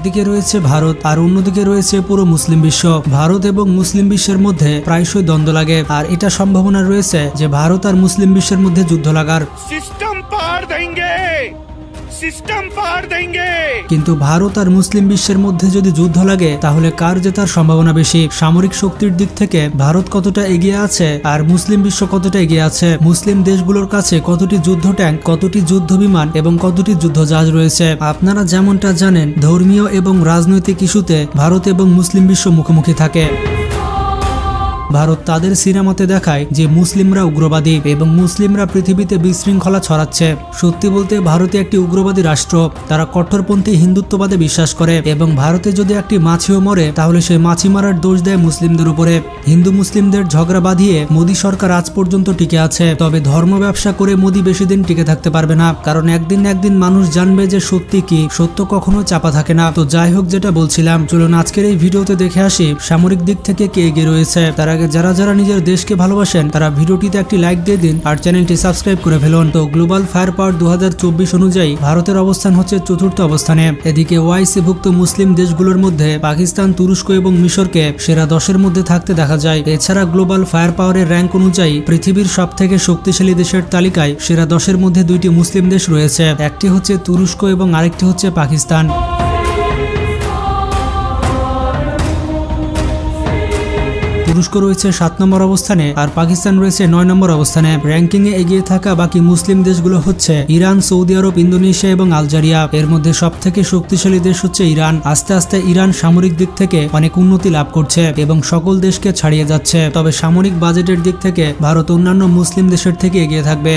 একদিকে রয়েছে ভারত আর অন্যদিকে রয়েছে পুরো মুসলিম বিশ্ব। ভারত এবং মুসলিম বিশ্বের মধ্যে প্রায়শই দ্বন্দ্ব লাগে, আর এটা সম্ভাবনা রয়েছে যে ভারত আর মুসলিম বিশ্বের মধ্যে যুদ্ধ লাগার। কিন্তু ভারত আর মুসলিম বিশ্বের মধ্যে যদি যুদ্ধ লাগে তাহলে কার জেতার সম্ভাবনা বেশি? সামরিক শক্তির দিক থেকে ভারত কতটা এগিয়ে আছে আর মুসলিম বিশ্ব কতটা এগিয়ে আছে? মুসলিম দেশগুলোর কাছে কতটি যুদ্ধ ট্যাঙ্ক, কতটি যুদ্ধ বিমান এবং কতটি যুদ্ধ জাহাজ রয়েছে? আপনারা যেমনটা জানেন, ধর্মীয় এবং রাজনৈতিক ইস্যুতে ভারত এবং মুসলিম বিশ্ব মুখোমুখি থাকে। ভারত তাদের সিনেমাতে দেখায় যে মুসলিমরা উগ্রবাদী এবং মুসলিমরা পৃথিবীতে বিশৃঙ্খলা ছড়াচ্ছে। সত্যি বলতে ভারতে একটি উগ্রবাদী রাষ্ট্র। তারা কট্টরপন্থী হিন্দুত্ববাদে বিশ্বাস করে এবং ভারতে যদি একটি মাছিও মরে তাহলে সেই মাছি মারার দোষ দেয় মুসলিমদের উপরে। হিন্দু মুসলিমদের ঝগড়া বাঁধিয়ে মোদী সরকার আজ পর্যন্ত টিকে আছে। তবে ধর্ম ব্যবসা করে মোদী বেশি দিন টিকে থাকতে পারবে না, কারণ একদিন না একদিন মানুষ জানবে যে সত্যি কি। সত্য কখনো চাপা থাকে না। তো যাই হোক, যেটা বলছিলাম, চলুন আজকের এই ভিডিওতে দেখে আসি সামরিক দিক থেকে কে এগিয়ে রয়েছে। তার আগে যারা যারা নিজের দেশকে ভালোবাসেন তারা ভিডিওটিতে একটি লাইক দিয়ে দিন আর চ্যানেলটি সাবস্ক্রাইব করে ফেলুন। তো গ্লোবাল ফায়ার পাওয়ার 2024 অনুযায়ী ভারতের অবস্থান হচ্ছে 4র্থ অবস্থানে। এদিকে ওআইসি-ভুক্ত মুসলিম দেশগুলোর মধ্যে পাকিস্তান, তুরস্ক এবং মিশরকে সেরা 10-এর মধ্যে থাকতে দেখা যায়। এছাড়া গ্লোবাল ফায়ার পাওয়ারের র্যাঙ্ক অনুযায়ী পৃথিবীর সবথেকে শক্তিশালী দেশের তালিকায় সেরা 10-এর মধ্যে 2টি মুসলিম দেশ রয়েছে। একটি হচ্ছে তুরস্ক এবং আরেকটি হচ্ছে পাকিস্তান। তুরস্ক রয়েছে 7 নম্বর অবস্থানে আর পাকিস্তান রয়েছে 9 নম্বর অবস্থানে। র্যাঙ্কিংয়ে এগিয়ে থাকা বাকি মুসলিম দেশগুলো হচ্ছে ইরান, সৌদি আরব, ইন্দোনেশিয়া এবং আলজেরিয়া। এর মধ্যে সবথেকে শক্তিশালী দেশ হচ্ছে ইরান। আস্তে আস্তে ইরান সামরিক দিক থেকে অনেক উন্নতি লাভ করছে এবং সকল দেশকে ছাড়িয়ে যাচ্ছে। তবে সামরিক বাজেটের দিক থেকে ভারত অন্যান্য মুসলিম দেশের থেকে এগিয়ে থাকবে।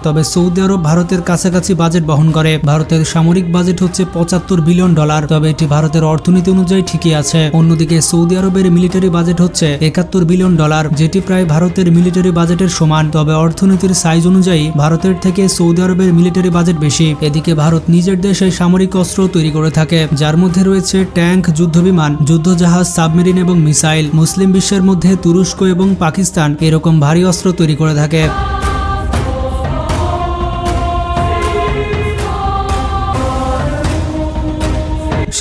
তবে সৌদি আরব ভারতের কাছাকাছি বাজেট বহন করে। ভারতের সামরিক বাজেট হচ্ছে $75 বিলিয়ন। তবে এটি ভারতের অর্থনীতি অনুযায়ী ঠিকই আছে। অন্যদিকে সৌদি আরবের মিলিটারি বাজেট হচ্ছে $71 বিলিয়ন, যেটি প্রায় ভারতের মিলিটারি বাজেটের সমান। তবে অর্থনীতির সাইজ অনুযায়ী ভারতের থেকে সৌদি আরবের মিলিটারি বাজেট বেশি। এদিকে ভারত নিজের দেশে সামরিক অস্ত্র তৈরি করে থাকে, যার মধ্যে রয়েছে ট্যাঙ্ক, যুদ্ধবিমান, যুদ্ধজাহাজ, সাবমেরিন এবং মিসাইল। মুসলিম বিশ্বের মধ্যে তুরস্ক এবং পাকিস্তান এরকম ভারী অস্ত্র তৈরি করে থাকে।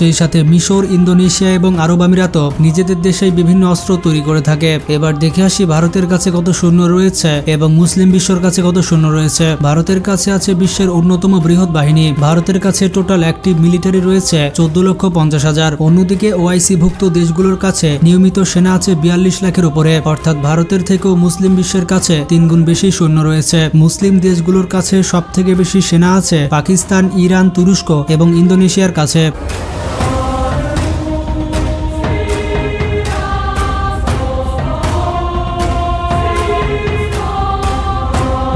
সেই সাথে মিশর, ইন্দোনেশিয়া এবং আরব আমিরাতও নিজেদের দেশে বিভিন্ন অস্ত্র তৈরি করে থাকে। এবার দেখে আসি ভারতের কাছে কত সৈন্য রয়েছে এবং মুসলিম বিশ্বর কাছে কত সৈন্য রয়েছে। ভারতের কাছে আছে বিশ্বের অন্যতম বৃহৎ বাহিনী। ভারতের কাছে টোটাল অ্যাক্টিভ মিলিটারি রয়েছে 14,50,000। অন্যদিকে ওআইসি-ভুক্ত দেশগুলোর কাছে নিয়মিত সেনা আছে 42 লাখের উপরে। অর্থাৎ ভারতের থেকেও মুসলিম বিশ্বের কাছে 3 গুণ বেশি সৈন্য রয়েছে। মুসলিম দেশগুলোর কাছে সবথেকে বেশি সেনা আছে পাকিস্তান, ইরান, তুরস্ক এবং ইন্দোনেশিয়ার কাছে।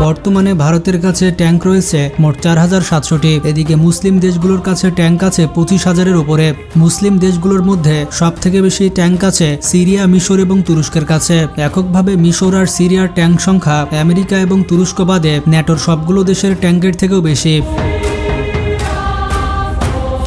বর্তমানে ভারতের কাছে ট্যাঙ্ক রয়েছে মোট 4700টি। এদিকে মুসলিম দেশগুলোর কাছে ট্যাঙ্ক আছে 25,000-এর উপরে। মুসলিম দেশগুলোর মধ্যে সব থেকে বেশি ট্যাঙ্ক আছে সিরিয়া, মিশর এবং তুরস্কের কাছে। এককভাবে মিশর আর সিরিয়ার ট্যাঙ্ক সংখ্যা আমেরিকা এবং তুরস্ক বাদে ন্যাটোর সবগুলো দেশের ট্যাঙ্কের থেকেও বেশি।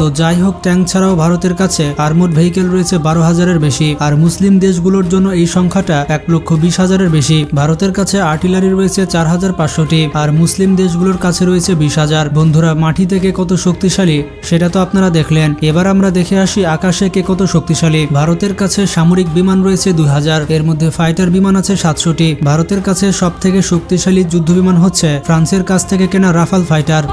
তো যাই হোক, ট্যাঙ্ক ছাড়াও ভারতের কাছে আর্মড ভেহিকেল রয়েছে 12,000-এর বেশি, আর মুসলিম দেশগুলোর জন্য এই সংখ্যাটা 1,20,000-এর বেশি। ভারতের কাছে আর্টিলারি রয়েছে 4,500টি আর মুসলিম দেশগুলোর কাছে রয়েছে 20,000। বন্ধুরা, মাটি থেকে কত শক্তিশালী সেটা তো আপনারা দেখলেন। এবার আমরা দেখে আসি আকাশে কে কত শক্তিশালী। ভারতের কাছে সামরিক বিমান রয়েছে 2,000, এর মধ্যে ফাইটার বিমান আছে 700টি। ভারতের কাছে সব থেকে শক্তিশালী যুদ্ধ বিমান হচ্ছে ফ্রান্সের কাছ থেকে কেনা রাফাল ফাইটার।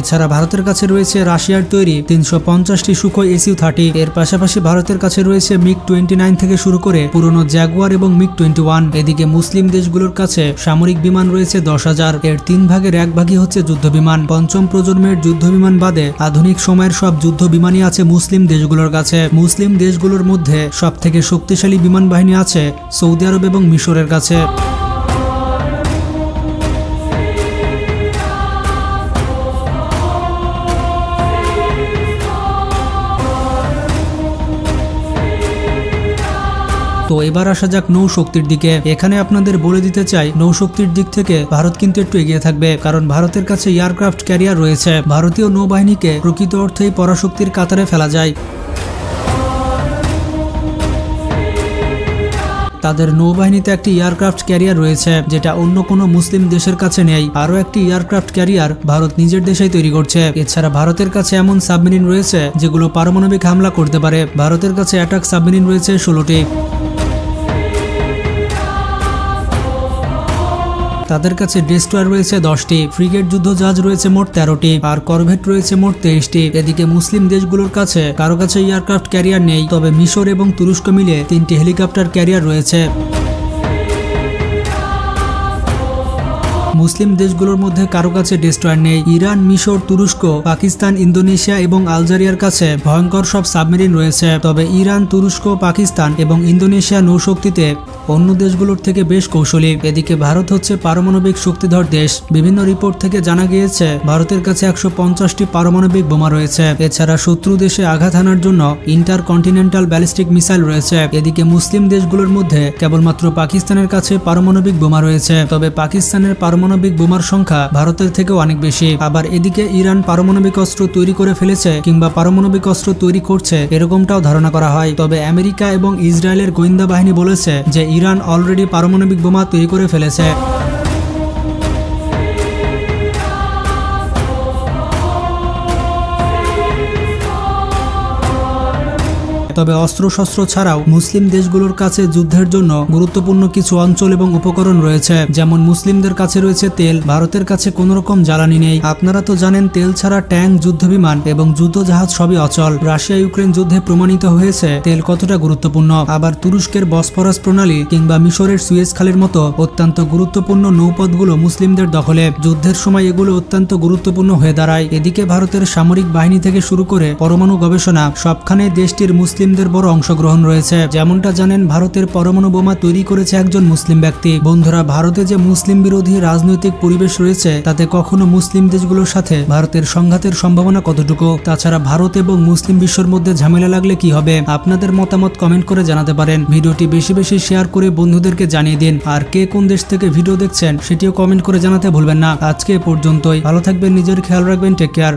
এছাড়া ভারতের কাছে রয়েছে রাশিয়ার তৈরি 350টি সুখোই SU-30। এর পাশাপাশি ভারতের কাছে রয়েছে MiG-29 থেকে শুরু করে পুরনো জাগুয়ার এবং MiG-21। এদিকে মুসলিম দেশগুলোর কাছে সামরিক বিমান রয়েছে 10,000, এর 3 ভাগের 1 ভাগই হচ্ছে যুদ্ধ বিমান। পঞ্চম প্রজন্মের যুদ্ধ বিমান বাদে আধুনিক সময়ের সব যুদ্ধ বিমানই আছে মুসলিম দেশগুলোর কাছে। মুসলিম দেশগুলোর মধ্যে সব থেকে শক্তিশালী বিমান বাহিনী আছে সৌদি আরব এবং মিশরের কাছে। তো এবার আসা যাক নৌশক্তির দিকে। এখানে আপনাদের বলে দিতে চাই, নৌশক্তির দিক থেকে ভারত কিন্তু একটু এগিয়ে থাকবে, কারণ ভারতের কাছে এয়ারক্রাফট ক্যারিয়ার রয়েছে। ভারতীয় নৌবাহিনীকে প্রকৃত অর্থেই পরাশক্তির কাতারে ফেলা যায়। তাদের নৌবাহিনীতে একটি এয়ারক্রাফট ক্যারিয়ার রয়েছে, যেটা অন্য কোনো মুসলিম দেশের কাছে নেই। আরও একটি এয়ারক্রাফট ক্যারিয়ার ভারত নিজের দেশেই তৈরি করছে। এছাড়া ভারতের কাছে এমন সাবমেরিন রয়েছে যেগুলো পারমাণবিক হামলা করতে পারে। ভারতের কাছে অ্যাটাক সাবমেরিন রয়েছে 16টি। তাদের কাছে ডেস্ট্রয়ার রয়েছে 10টি, ফ্রিগেট যুদ্ধজাহাজ রয়েছে মোট 13টি, আর করভেট রয়েছে মোট 23টি। এদিকে মুসলিম দেশগুলোর কাছে কারো কাছে এয়ারক্রাফট ক্যারিয়ার নেই, তবে মিশর এবং তুরস্ক মিলে 3টি হেলিকপ্টার ক্যারিয়ার রয়েছে। মুসলিম দেশগুলোর মধ্যে কারো কাছে ডেস্ট্রয়ার নেই। ইরান, মিশর, তুরস্ক, পাকিস্তান, ইন্দোনেশিয়া এবং আলজেরিয়ার কাছে ভয়ঙ্কর সব সাবমেরিন রয়েছে। তবে ইরান, তুরস্ক, পাকিস্তান এবং ইন্দোনেশিয়া নৌশক্তিতে অন্য দেশগুলোর থেকে বেশ কৌশলী। এদিকে ভারত হচ্ছে পারমাণবিক শক্তিধর দেশ। বিভিন্ন রিপোর্ট থেকে জানা গিয়েছে ভারতের কাছে 150টি পারমাণবিক বোমা রয়েছে। এছাড়া শত্রু দেশে আঘাত হানার জন্য ইন্টারকন্টিনেন্টাল ব্যালিস্টিক মিসাইল রয়েছে। এদিকে মুসলিম দেশগুলোর মধ্যে কেবলমাত্র পাকিস্তানের কাছে পারমাণবিক বোমা রয়েছে। তবে পাকিস্তানের পারমাণবিক বোমার সংখ্যা ভারতের থেকেও অনেক বেশি। আবার এদিকে ইরান পারমাণবিক অস্ত্র তৈরি করে ফেলেছে কিংবা পারমাণবিক অস্ত্র তৈরি করছে, এরকমটাও ধারণা করা হয়। তবে আমেরিকা এবং ইসরায়েলের গোয়েন্দা বাহিনী বলেছে যে ইরান অলরেডি পারমাণবিক বোমা তৈরি করে ফেলেছে। তবে অস্ত্রশস্ত্র ছাড়াও মুসলিম দেশগুলোর কাছে যুদ্ধের জন্য গুরুত্বপূর্ণ কিছু অঞ্চল এবং উপকরণ রয়েছে। যেমন মুসলিমদের কাছে রয়েছে তেল, ভারতের কাছে কোনো রকম জ্বালানি নেই। আপনারা তো জানেন তেল ছাড়া ট্যাঙ্ক, যুদ্ধবিমান এবং যুদ্ধজাহাজ সবই অচল। রাশিয়া ইউক্রেন যুদ্ধে প্রমাণিত হয়েছে তেল কতটা গুরুত্বপূর্ণ। আবার তুরস্কের বসফরাস প্রণালী কিংবা মিশরের সুয়েজ খালের মতো অত্যন্ত গুরুত্বপূর্ণ নৌপথগুলো মুসলিমদের দখলে। যুদ্ধের সময় এগুলো অত্যন্ত গুরুত্বপূর্ণ হয়ে দাঁড়ায়। এদিকে ভারতের সামরিক বাহিনী থেকে শুরু করে পরমাণু গবেষণা সবখানে দেশটির মুসলিমদের বড় অংশগ্রহণ রয়েছে। যেমনটা জানেন ভারতের পরমাণু বোমা তৈরি করেছে একজন মুসলিম ব্যক্তি। বন্ধুরা, ভারতে যে মুসলিম বিরোধী রাজনৈতিক পরিবেশ রয়েছে তাতে কখনো মুসলিম দেশগুলোর সাথে ভারতের সংঘাতের সম্ভাবনা কতটুকু? তাছাড়া ভারত এবং মুসলিম বিশ্বের মধ্যে ঝামেলা লাগলে কি হবে? আপনাদের মতামত কমেন্ট করে জানাতে পারেন। ভিডিওটি বেশি বেশি শেয়ার করে বন্ধুদেরকে জানিয়ে দিন। আর কে কোন দেশ থেকে ভিডিও দেখছেন সেটিও কমেন্ট করে জানাতে ভুলবেন না। আজকে এ পর্যন্তই। ভালো থাকবেন, নিজের খেয়াল রাখবেন, টেক কেয়ার।